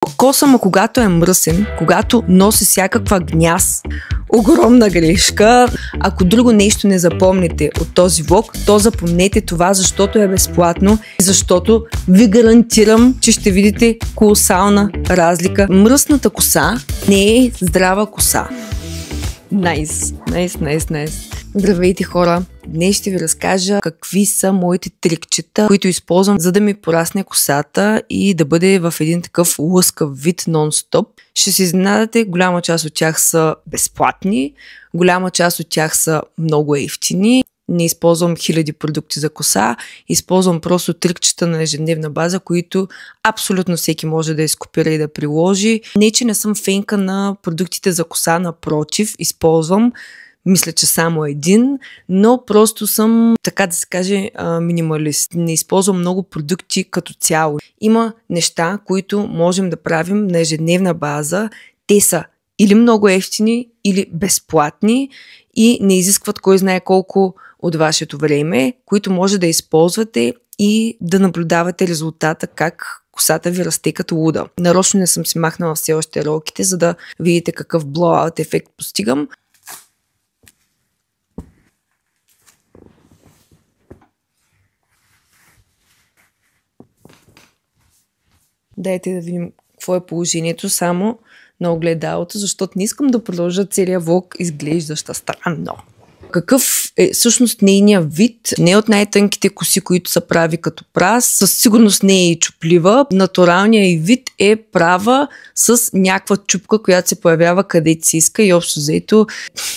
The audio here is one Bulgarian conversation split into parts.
Косъма, когато е мръсен, когато носи всякаква гняз, огромна грешка. Ако друго нещо не запомните от този влог, то запомнете това, защото е безплатно и защото ви гарантирам, че ще видите колосална разлика. Мръсната коса не е здрава коса. Найс. Здравейте, хора! Днес ще ви разкажа какви са моите трикчета, които използвам, за да ми порасне косата и да бъде в един такъв лъскав вид нон-стоп. Ще се изненадате, голяма част от тях са безплатни, голяма част от тях са много евтини. Не използвам хиляди продукти за коса, използвам просто трикчета на ежедневна база, които абсолютно всеки може да изкопира и да приложи. Не, че не съм фенка на продуктите за коса, напротив, използвам, мисля, че само един, но просто съм, така да се каже, минималист. Не използвам много продукти като цяло. Има неща, които можем да правим на ежедневна база. Те са или много евтини, или безплатни и не изискват кой знае колко от вашето време, които може да използвате и да наблюдавате резултата, как косата ви расте като луда. Нарочно не съм си махнала все още ролките, за да видите какъв блоуаут ефект постигам. Дайте да видим какво е положението само на огледалото, защото не искам да продължа целия влог изглеждаща странно. Какъв е всъщност нейният вид? Не от най-тънките коси, които са прави като прас, със сигурност не е и чуплива. Натуралният й вид е права с някаква чупка, която се появява където си иска и общо взето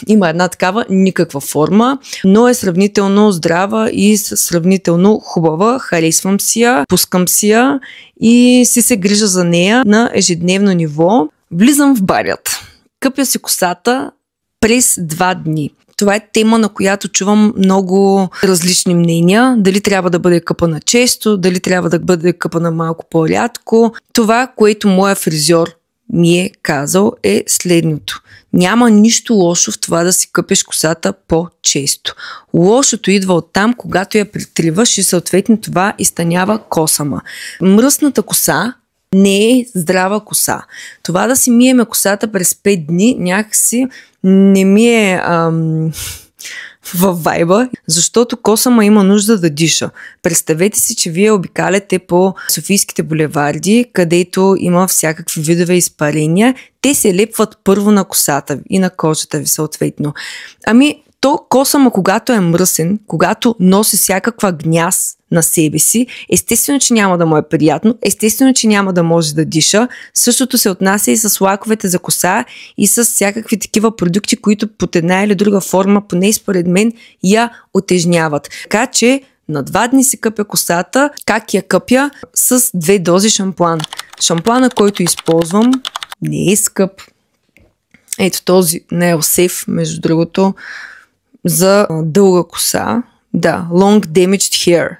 има една такава никаква форма, но е сравнително здрава и сравнително хубава. Харесвам си я, пускам си я и си се грижа за нея на ежедневно ниво. Влизам в банята. Къпя си косата през 2 дни. Това е тема, на която чувам много различни мнения. Дали трябва да бъде къпана често, дали трябва да бъде къпана малко по-рядко. Това, което моя фризьор ми е казал, е следното. Няма нищо лошо в това да си къпеш косата по-често. Лошото идва от там, когато я притриваш и съответно това изтънява косама. Мръсната коса не е здрава коса. Това да си миеме косата през 5 дни някакси не ми е във вайба, защото косама има нужда да диша. Представете си, че вие обикаляте по софийските булеварди, където има всякакви видове изпарения. Те се лепват първо на косата и на кожата ви съответно. То косама, когато е мръсен, когато носи всякаква гняз на себе си, естествено, че няма да му е приятно, естествено, че няма да може да диша. Същото се отнася и с лаковете за коса и с всякакви такива продукти, които под една или друга форма, поне според мен, я отежняват. Така че на 2 дни си къпя косата. Как я къпя? С 2 дози шампуан. Шампуана, който използвам, не е скъп. Ето този на Elseve, между другото, за дълга коса. Да, Long Damaged Hair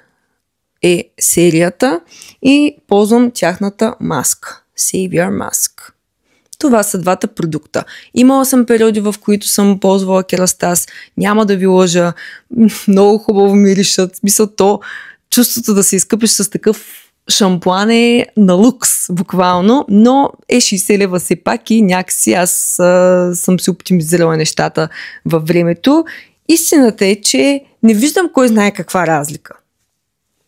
е серията и ползвам тяхната маска. Savior Mask. Това са двата продукта. Имала съм периоди, в които съм ползвала керастаз. Няма да ви лъжа. Много хубаво миришат. Смисъл, чувството да се изкъпиш с такъв шампуан е на лукс, буквално, но е 60 лева все пак и някакси аз съм си оптимизирала нещата във времето. Истината е, че не виждам кой знае каква разлика.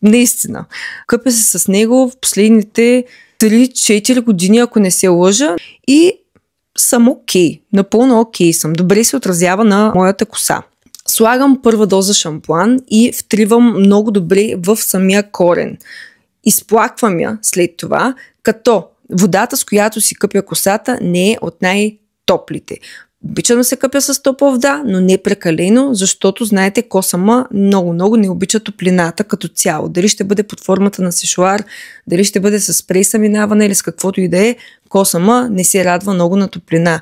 Наистина. Къпя се с него в последните 3-4 години, ако не се лъжа, и съм окей. Напълно окей съм. Добре се отразява на моята коса. Слагам първа доза шампуан и втривам много добре в самия корен. Изплаквам я след това, като водата, с която си къпя косата, не е от най-топлите. Обичам да се къпя с топла вода, но не прекалено, защото, знаете, косама много не обича топлината като цяло. Дали ще бъде под формата на сешоар, дали ще бъде с спрей минаване или с каквото и да е, косама не се радва много на топлина.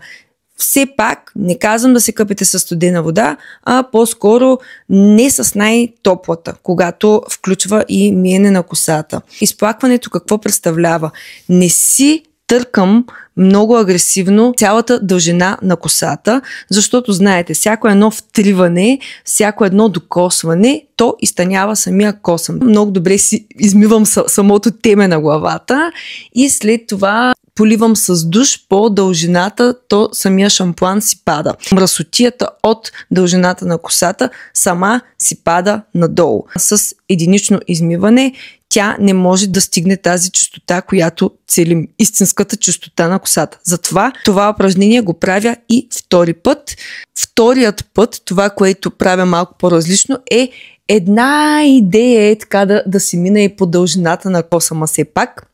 Все пак не казвам да се къпете с студена вода, а по-скоро не с най-топлата, когато включва и миене на косата. Изплакването какво представлява? Не си търкам много агресивно цялата дължина на косата, защото знаете, всяко едно втриване, всяко едно докосване, то изтънява самия косъм. Много добре си измивам самото теме на главата и след това поливам с душ по дължината, то самия шампуан си пада. Мръсотията от дължината на косата сама си пада надолу. С единично измиване тя не може да стигне тази чистота, която целим. Истинската чистота на косата. Затова това упражнение го правя и втори път. Вторият път, това, което правя малко по-различно, е една идея е така да си мина и по дължината на коса, ма все пак.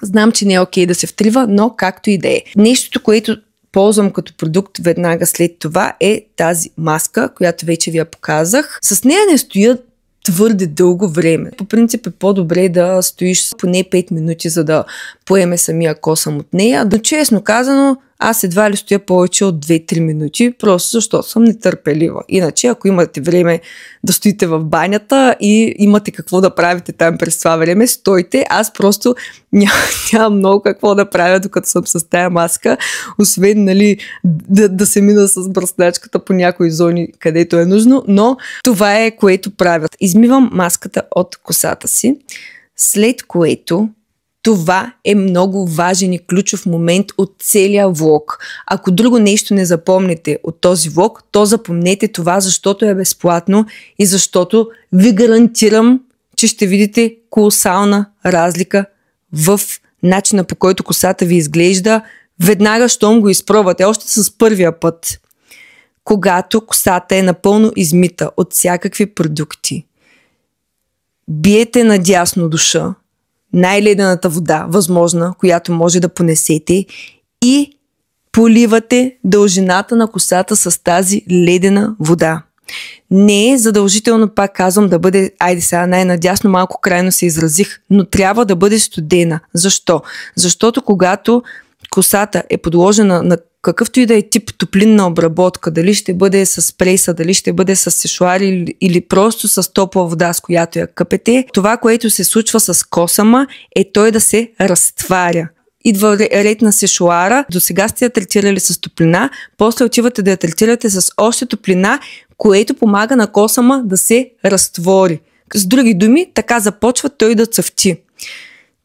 Знам, че не е окей да се втрива, но както и да е. Нещото, което ползвам като продукт веднага след това е тази маска, която вече ви я показах. С нея не стоя твърде дълго време. По принцип е по-добре да стоиш поне 5 минути, за да поеме самия косъм от нея. Но честно казано, аз едва ли стоя повече от 2-3 минути, просто защото съм нетърпелива. Иначе, ако имате време да стоите в банята и имате какво да правите там през това време, стойте. Аз просто нямам много какво да правя, докато съм с тая маска, освен да се мина с бръсначката по някои зони, където е нужно, но това е, което правя. Измивам маската от косата си, след което това е много важен и ключов момент от целия влог. Ако друго нещо не запомните от този влог, то запомнете това, защото е безплатно и защото ви гарантирам, че ще видите колосална разлика в начина, по който косата ви изглежда веднага, щом го изпробвате, още с първия път. Когато косата е напълно измита от всякакви продукти, биете надясно душа, най-ледената вода, възможна, която може да понесете, и поливате дължината на косата с тази ледена вода. Не е задължително, пак казвам, да бъде, айде сега най-надясно, малко крайно се изразих, но трябва да бъде студена. Защо? Защото когато косата е подложена на какъвто и да е тип топлинна обработка, дали ще бъде с преса, дали ще бъде с сешуар или просто с топла вода, с която я къпете, това, което се случва с косама, е той да се разтваря. Идва ред на сешуара, до сега сте я третирали с топлина, после отивате да я третирате с още топлина, което помага на косама да се разтвори. С други думи, така започва той да цъфти.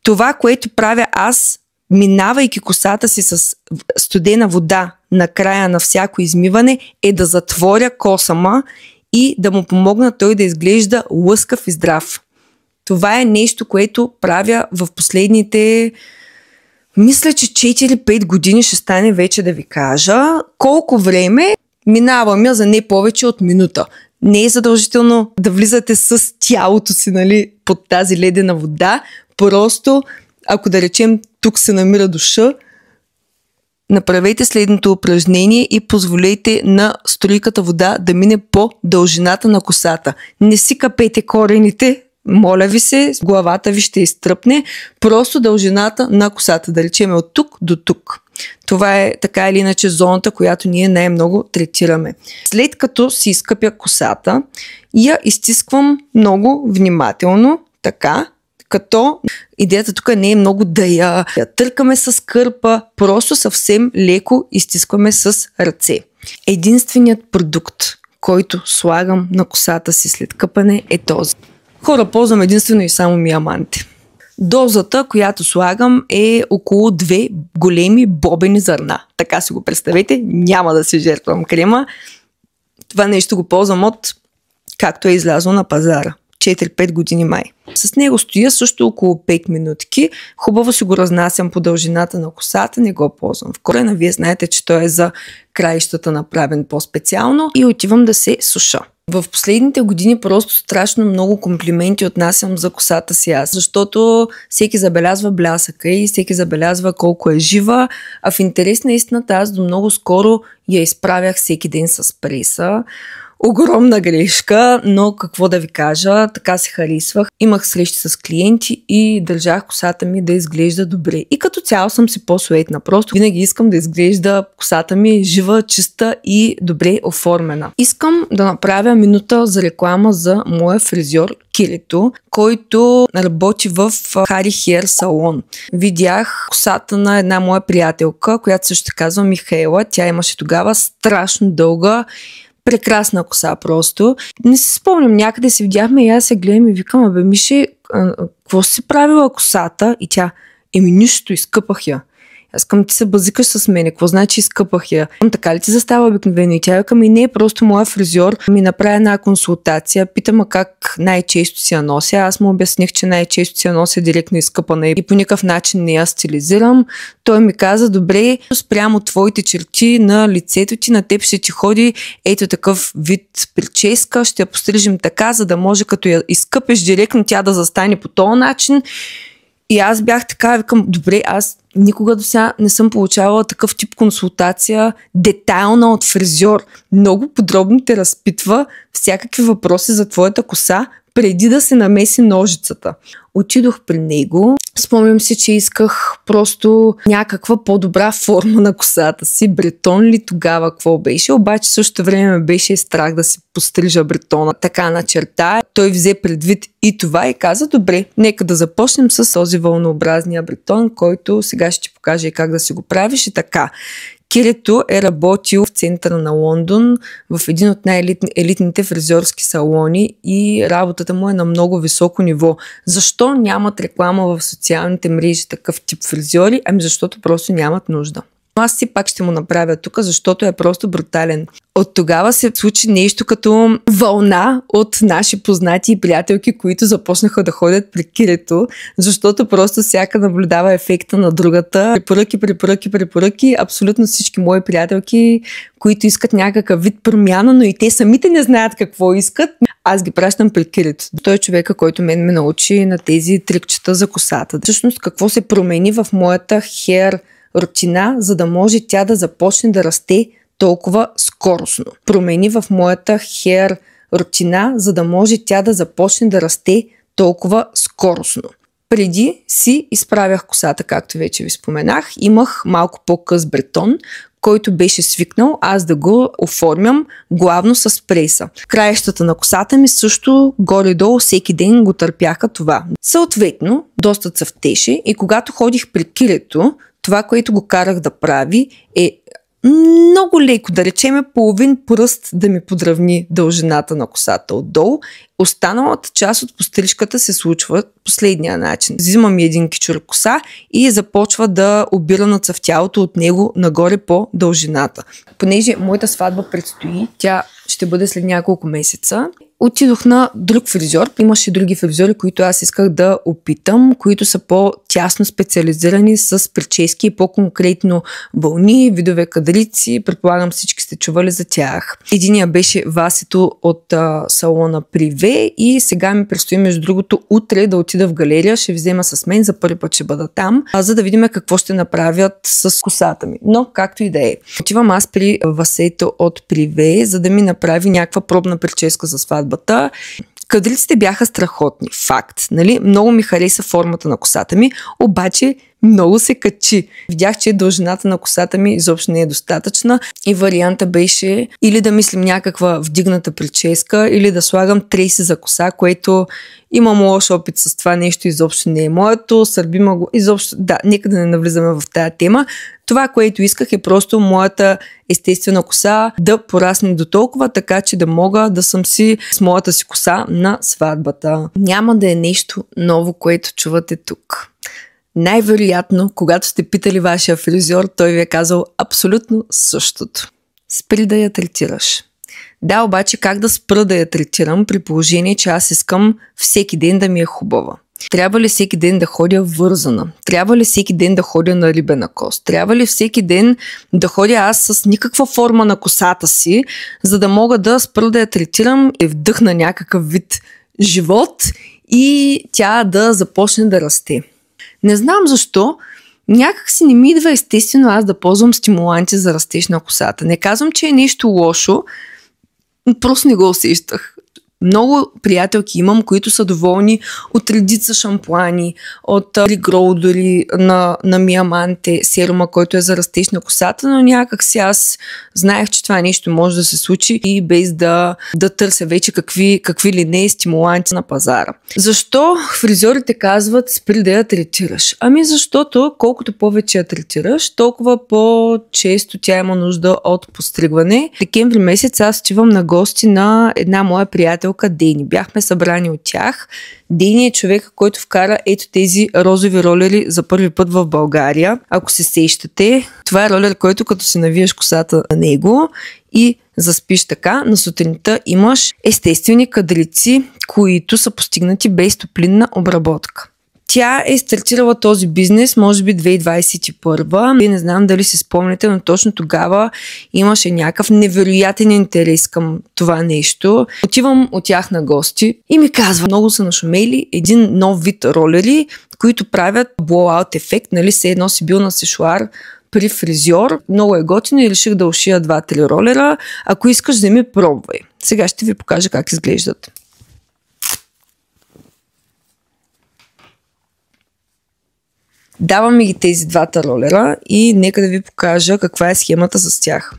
Това, което правя аз, минавайки косата си с студена вода на края на всяко измиване, е да затворя косама и да му помогна той да изглежда лъскав и здрав. Това е нещо, което правя в последните, мисля, че 4-5 години ще стане вече да ви кажа. Колко време минавам я за не повече от минута. Не е задължително да влизате с тялото си, под тази ледена вода. Просто, ако да речем, тук се намира душа, направете следното упражнение и позволете на струйката вода да мине по дължината на косата. Не си капете корените, моля ви се, главата ви ще изтръпне, просто дължината на косата, да речем от тук до тук. Това е така или иначе зоната, която ние най-много третираме. След като си изкъпя косата, я изтисквам много внимателно, така, като идеята тук не е много да я търкаме с кърпа, просто съвсем леко изтискваме с ръце. Единственият продукт, който слагам на косата си след къпане, е този. Хора, ползвам единствено и само миаманте. Дозата, която слагам, е около 2 големи бобени зърна. Така си го представете, няма да се жертвам крема. Това нещо го ползвам от както е излязло на пазара. 4-5 години май. С него стоя също около 5 минутки. Хубаво си го разнасям по дължината на косата, не го ползвам в корена. Вие знаете, че той е за краищата направен по-специално и отивам да се суша. В последните години просто страшно много комплименти отнасям за косата си аз, защото всеки забелязва блясъка и всеки забелязва колко е жива, а в интерес на истината аз до много скоро я изправях всеки ден с преса. Огромна грешка, но какво да ви кажа, така се харесвах. Имах срещи с клиенти и държах косата ми да изглежда добре. И като цяло съм си по-суетна. Просто винаги искам да изглежда косата ми жива, чиста и добре оформена. Искам да направя минута за реклама за моя фризьор Кирито, който работи в Хари Хер салон. Видях косата на една моя приятелка, която също се казва Михаела. Тя имаше тогава страшно дълга, прекрасна коса просто. Не си спомням, някъде се видяхме и аз се гледам и викам, абе Мише, какво си правила косата? И тя, нищо, изкъпах я. Аз към ти се базикаш с мене, какво значи изкъпах я? Така ли ти застава обикновено? И тя вика ми, не, просто моя фризьор ми направи една консултация, питам как най-често си я нося. Аз му обясних, че най-често си я нося директно изкъпана и по никакъв начин не я стилизирам. Той ми каза, добре, спрямо твоите черти на лицето ти, на теб ще ти ходи ето такъв вид прическа, ще я пострижим така, за да може като я изкъпеш директно тя да застане по този начин. И аз бях така, викам, добре, аз никога до сега не съм получавала такъв тип консултация, детайлна от фризьор. Много подробно те разпитва всякакви въпроси за твоята коса, преди да се намеси ножицата. Отидох при него, спомням си, че исках просто някаква по-добра форма на косата си. Бретон ли тогава, какво беше? Обаче също време ме беше страх да си пострижа бретона така на черта. Той взе предвид и това и каза, добре, нека да започнем с този вълнообразния бретон, който сега ще ти покажа и как да си го правиш и така. Кирито е работил в центъра на Лондон в един от най-елитните фризьорски салони и работата му е на много високо ниво. Защо нямат реклама в социалните мрежи такъв тип фризьори? Ами защото просто нямат нужда. Аз си пак ще му направя тук, защото е просто брутален. От тогава се случи нещо като вълна от наши познати и приятелки, които започнаха да ходят при Кирито, защото просто всяка наблюдава ефекта на другата. Препоръки. Абсолютно всички мои приятелки, които искат някакъв вид промяна, но и те самите не знаят какво искат, аз ги пращам при Кирито. Той е човека, който ме научи на тези трикчета за косата. Всъщност какво се промени в моята хер рутина, за да може тя да започне да расте толкова скоростно. Промени в моята хер рутина, за да може тя да започне да расте толкова скоростно. Преди си изправях косата, както вече ви споменах. Имах малко по-къс бретон, който беше свикнал аз да го оформям главно с преса. Краищата на косата ми също горе-долу всеки ден го търпяха това. Съответно, доста цъфтеше и когато ходих при Кирито, това, което го карах да прави е много леко, да речеме половин пръст да ми подравни дължината на косата отдолу. Останалата част от пострижката се случва последния начин. Взимам един кичур коса и започва да обира на цъфтялото от него нагоре по дължината. Понеже моята сватба предстои, тя ще бъде след няколко месеца, отидох на друг фризьор. Имаше други фризьори, които аз исках да опитам, които са по-тясно специализирани с прически и по-конкретно вълни, видове кадрици. Предполагам, всички сте чували за тях. Единия беше Васето от салона Приве и сега ми предстои, между другото, утре да отида в галерия. Ще взема с мен, за първи път ще бъда там, за да видим какво ще направят с косата ми. Но както и да е. Отивам аз при Васето от Приве, за да ми направи някаква пробна прическа за сватба. Кадриците бяха страхотни, факт. Нали? Много ми хареса формата на косата ми, обаче много се качи. Видях, че дължината на косата ми изобщо не е достатъчна и варианта беше или да мислим някаква вдигната прическа, или да слагам треси за коса, което имам лош опит с това нещо, изобщо не е моето, сърбима го, изобщо, да, нека да не навлизаме в тая тема. Това, което исках е просто моята естествена коса да порасне до толкова, така че да мога да съм си с моята си коса на сватбата. Няма да е нещо ново, което чувате тук. Най-вероятно, когато сте питали вашия фризьор, той ви е казал абсолютно същото. Спри да я третираш. Да, обаче как да спра да я третирам при положение, че аз искам всеки ден да ми е хубава? Трябва ли всеки ден да ходя вързана? Трябва ли всеки ден да ходя на рибена кост? Трябва ли всеки ден да ходя аз с никаква форма на косата си, за да мога да спра да я третирам и вдъхна някакъв вид живот и тя да започне да расте? Не знам защо, някак си не ми идва естествено аз да ползвам стимуланти за растеж на косата. Не казвам, че е нещо лошо, просто не го усещах. Много приятелки имам, които са доволни от редица шампуани, от Regrow дори на Миаманте, серума, който е за растеж на косата, но някак си аз знаех, че това нещо може да се случи и без да търся вече какви ли не стимуланти на пазара. Защо фризьорите казват спри да я третираш? Ами защото колкото повече я третираш, толкова по-често тя има нужда от постригване. Декември месец аз отивам на гости на една моя приятелка, приятелка Дени. Бяхме събрани от тях. Дени е човек, който вкара ето тези розови ролери за първи път в България. Ако се сещате, това е ролер, който като си навиеш косата на него и заспиш така, на сутринта имаш естествени кадрици, които са постигнати без топлинна обработка. Тя е стартирала този бизнес, може би 2021. Не знам дали си спомняте, но точно тогава имаше някакъв невероятен интерес към това нещо. Отивам от тях на гости и ми казва, много са нашумели един нов вид ролери, които правят blowout ефект, нали, все едно си бил на сешоар при фризьор. Много е готино и реших да ушия 2-3 ролера. Ако искаш, вземи, пробвай. Сега ще ви покажа как изглеждат. Давам ми ги тези двата ролера и нека да ви покажа каква е схемата с тях.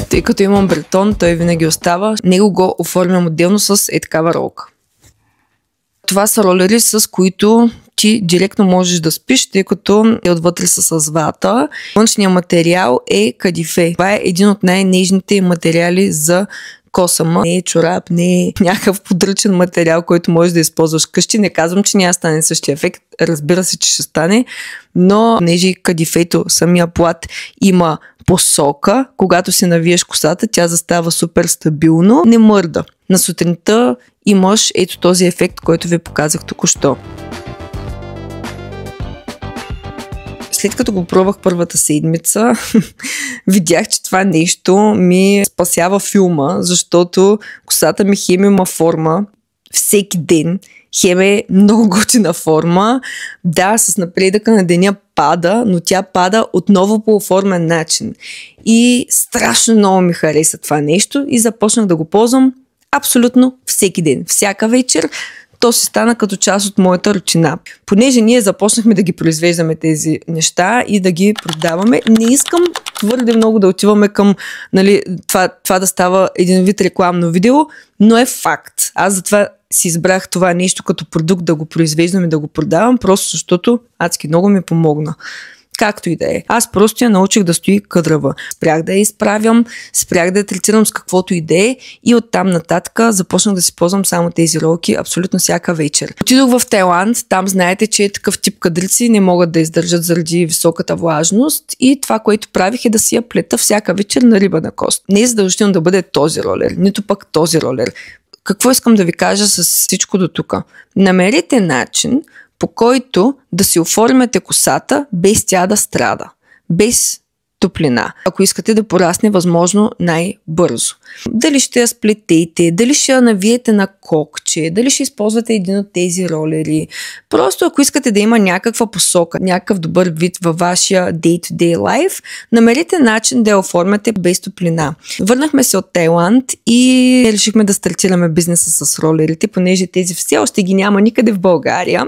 Тъй като имам бретон, той винаги остава. Него го оформям отделно с такава ролка. Това са ролери, с които ти директно можеш да спиш, тъй като е отвътре с вата. Външният материал е кадифе. Това е един от най-нежните материали за косама. Не е чорап, не е някакъв подръчен материал, който можеш да използваш къщи. Не казвам, че няма стане същия ефект. Разбира се, че ще стане, но понеже кадифето, самия плат има посока, когато си навиеш косата, тя застава супер стабилно, не мърда. На сутринта имаш ето този ефект, който ви показах току-що. След като го пробвах първата седмица, видях, че това нещо ми спасява филма, защото косата ми хем има форма всеки ден, хем е много готина форма. Да, с напредъка на деня пада, но тя пада отново по оформен начин. И страшно много ми хареса това нещо и започнах да го ползвам абсолютно всеки ден, всяка вечер. То си стана като част от моята рутина. Понеже ние започнахме да ги произвеждаме тези неща и да ги продаваме, не искам твърде много да отиваме към, нали, това да става един вид рекламно видео, но е факт. Аз затова си избрах това нещо като продукт да го произвеждам и да го продавам, просто защото адски много ми помогна. Както и да е. Аз просто я научих да стои къдрава. Спрях да я изправям, спрях да я третирам с каквото и да е и оттам нататък започнах да си ползвам само тези ролки абсолютно всяка вечер. Отидох в Тайланд, там знаете, че такъв тип кадрици не могат да издържат заради високата влажност и това, което правих е да си я плета всяка вечер на риба на кост. Не е задължително да бъде този ролер, нито пък този ролер. Какво искам да ви кажа с всичко до тук? Намерете начин, по който да си оформяте косата без тя да страда, без топлина, ако искате да порасне възможно най-бързо. Дали ще я сплетете, дали ще я навиете на кокче, дали ще използвате един от тези ролери. Просто ако искате да има някаква посока, някакъв добър вид във вашия day-to-day life, намерете начин да я оформяте без топлина. Върнахме се от Тайланд и решихме да стартираме бизнеса с ролерите, понеже тези все още ги няма никъде в България.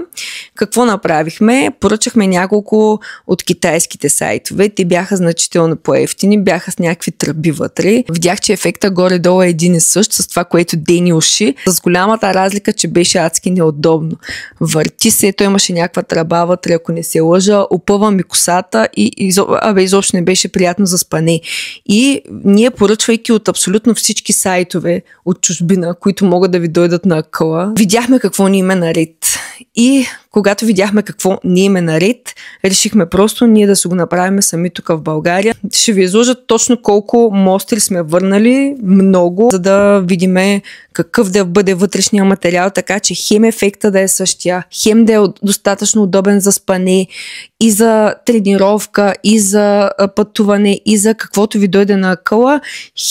Какво направихме? Поръчахме няколко от китайските сайтове. Те бяха значително по-евтини, бяха с някакви тръби вътре. Видях, че ефекта горе-долу е един и същ с това, което Дени уши. С голямата разлика, че беше адски неудобно. Върти се, той имаше някаква тръба вътре, ако не се лъжа, опъва ми косата и изобщо не беше приятно за спане. И ние, поръчвайки от абсолютно всички сайтове от чужбина, които могат да ви дойдат на акъла, видяхме какво ни има наред. И когато видяхме какво ни им е наред, решихме просто ние да се го направим сами тук в България. Ще ви изложа точно колко мостри сме върнали, много, за да видим какъв да бъде вътрешния материал, така че хем ефекта да е същия, хем да е достатъчно удобен за спане и за тренировка, и за пътуване, и за каквото ви дойде на акъла,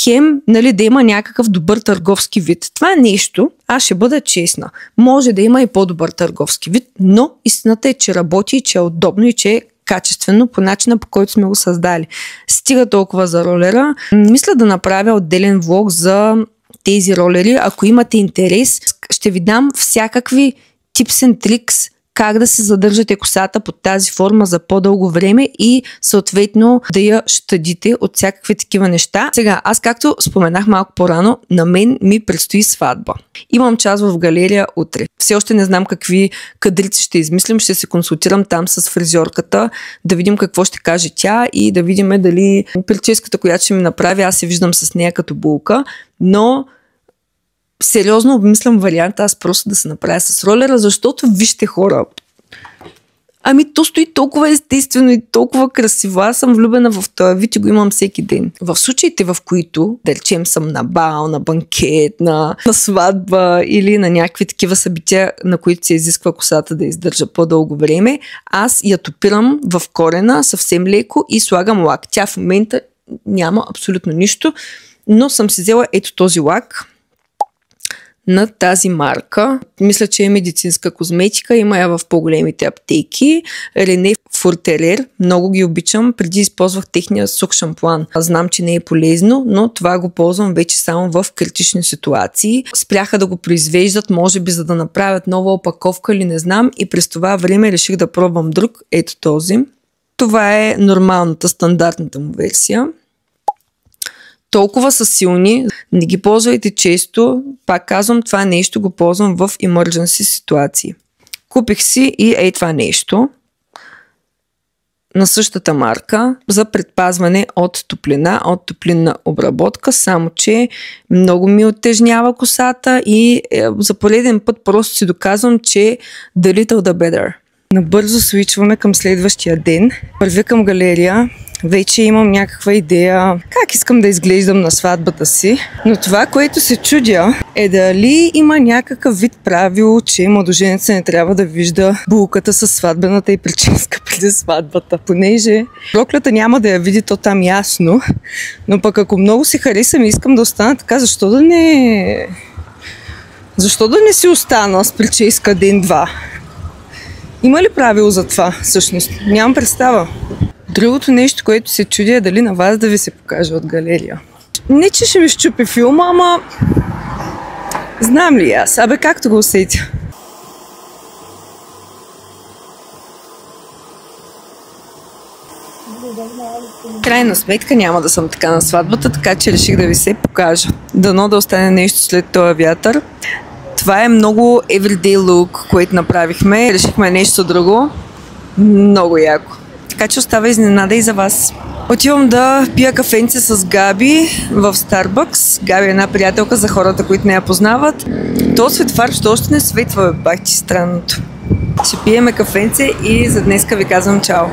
хем, нали, да има някакъв добър търговски вид. Това нещо, аз ще бъда честна, може да има и по-добър търговски вид, но истината е, че работи, че е удобно и че е качествено по начина, по който сме го създали. Стига толкова за ролера. Мисля да направя отделен влог за тези ролери. Ако имате интерес, ще ви дам всякакви tips and tricks как да се задържате косата под тази форма за по-дълго време и съответно да я щадите от всякакви такива неща. Сега, аз както споменах малко по-рано, на мен ми предстои сватба. Имам час в галерия утре. Все още не знам какви кадрици ще измислим, ще се консултирам там с фризьорката, да видим какво ще каже тя и да видим дали прическата, която ще ми направи, аз се виждам с нея като булка, но сериозно обмислям варианта аз просто да се направя с ролера, защото вижте хора, ами то стои толкова естествено и толкова красиво. Аз съм влюбена в този вид и го имам всеки ден. В случаите, в които, да речем, съм на бал, на банкет, на сватба или на някакви такива събития, на които се изисква косата да издържа по-дълго време, аз я топирам в корена съвсем леко и слагам лак. Тя в момента няма абсолютно нищо, но съм си взела ето този лак на тази марка. Мисля, че е медицинска козметика. Има я в по-големите аптеки. Рене Фуртерер. Много ги обичам. Преди използвах техния сух шампуан. Знам, че не е полезно, но това го ползвам вече само в критични ситуации. Спряха да го произвеждат, може би за да направят нова опаковка или не знам. И през това време реших да пробвам друг. Ето този. Това е нормалната, стандартната му версия. Толкова са силни, не ги ползвайте често. Пак казвам, това нещо го ползвам в emergency ситуации. Купих си и това нещо на същата марка за предпазване от топлина, от топлинна обработка, само че много ми оттежнява косата и за пореден път просто си доказвам, че the little the better. Набързо свичваме към следващия ден. Вървя към галерия. Вече имам някаква идея как искам да изглеждам на сватбата си. Но това, което се чудя, е дали има някакъв вид правило, че младоженеца не трябва да вижда булката с сватбената и прическа преди сватбата. Понеже проклята няма да я види, то там ясно. Но пък ако много се харесам и искам да остана така, защо да не си остана с прическа ден-два? Има ли правило за това всъщност? Нямам представа. Другото нещо, което се чудя е дали на вас да ви се покажа от галерия. Не, че ще ми щупи филма, ама знам ли аз? Абе, както го усетя. Крайна сметка няма да съм така на сватбата, така че реших да ви се покажа. Дано да остане нещо след този вятър. Това е много everyday look, което направихме. Решихме нещо друго. Много яко. Така че остава изненада и за вас. Отивам да пия кафенце с Габи в Starbucks. Габи е една приятелка за хората, които не я познават. То светофар ще още не светва, бах ти странното. Ще пиеме кафенце и за днеска ви казвам чао.